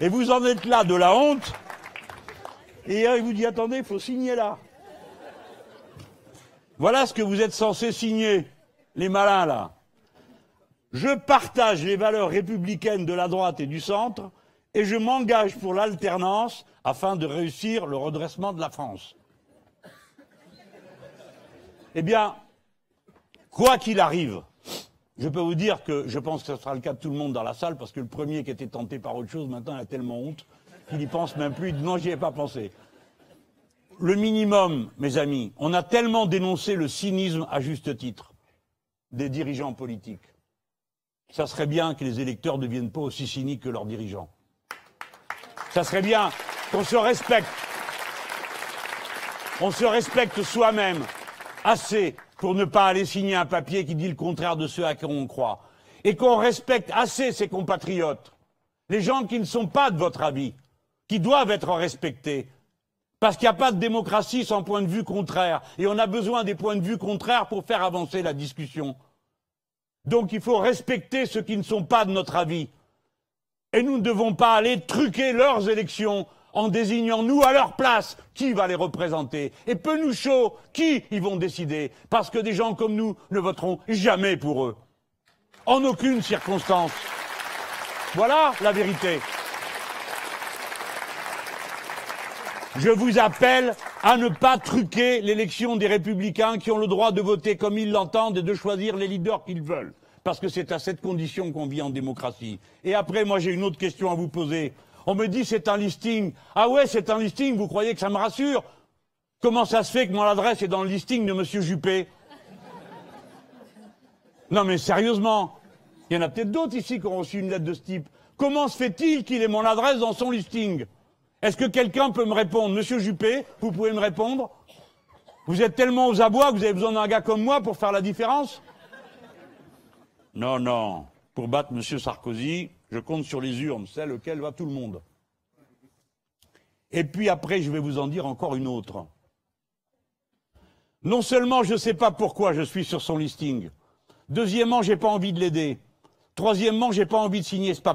Et vous en êtes là de la honte. Et il vous dit, attendez, il faut signer là. Voilà ce que vous êtes censés signer, les malins là. Je partage les valeurs républicaines de la droite et du centre et je m'engage pour l'alternance afin de réussir le redressement de la France. Eh bien, quoi qu'il arrive, je peux vous dire que je pense que ce sera le cas de tout le monde dans la salle, parce que le premier qui était tenté par autre chose, maintenant, il a tellement honte qu'il n'y pense même plus. Il dit non, j'y ai pas pensé. Le minimum, mes amis, on a tellement dénoncé le cynisme à juste titre des dirigeants politiques. Ça serait bien que les électeurs ne deviennent pas aussi cyniques que leurs dirigeants. Ça serait bien qu'on se respecte. On se respecte soi-même assez pour ne pas aller signer un papier qui dit le contraire de ce à quoi on croit. Et qu'on respecte assez ses compatriotes, les gens qui ne sont pas de votre avis, qui doivent être respectés. Parce qu'il n'y a pas de démocratie sans point de vue contraire. Et on a besoin des points de vue contraires pour faire avancer la discussion. Donc il faut respecter ceux qui ne sont pas de notre avis. Et nous ne devons pas aller truquer leurs élections en désignant, nous, à leur place, qui va les représenter. Et peu nous chaud, qui ils vont décider. Parce que des gens comme nous ne voteront jamais pour eux. En aucune circonstance. Voilà la vérité. Je vous appelle à ne pas truquer l'élection des Républicains qui ont le droit de voter comme ils l'entendent et de choisir les leaders qu'ils veulent. Parce que c'est à cette condition qu'on vit en démocratie. Et après, moi, j'ai une autre question à vous poser. On me dit c'est un listing. Ah ouais, c'est un listing, vous croyez que ça me rassure? Comment ça se fait que mon adresse est dans le listing de Monsieur Juppé? Non mais sérieusement, il y en a peut-être d'autres ici qui ont reçu une lettre de ce type. Comment se fait-il qu'il ait mon adresse dans son listing? Est-ce que quelqu'un peut me répondre? Monsieur Juppé, vous pouvez me répondre? Vous êtes tellement aux abois que vous avez besoin d'un gars comme moi pour faire la différence? Non, non. Pour battre Monsieur Sarkozy, je compte sur les urnes, celles auxquelles va tout le monde. Et puis après, je vais vous en dire encore une autre. Non seulement je ne sais pas pourquoi je suis sur son listing. Deuxièmement, j'ai pas envie de l'aider. Troisièmement, j'ai pas envie de signer ce papier.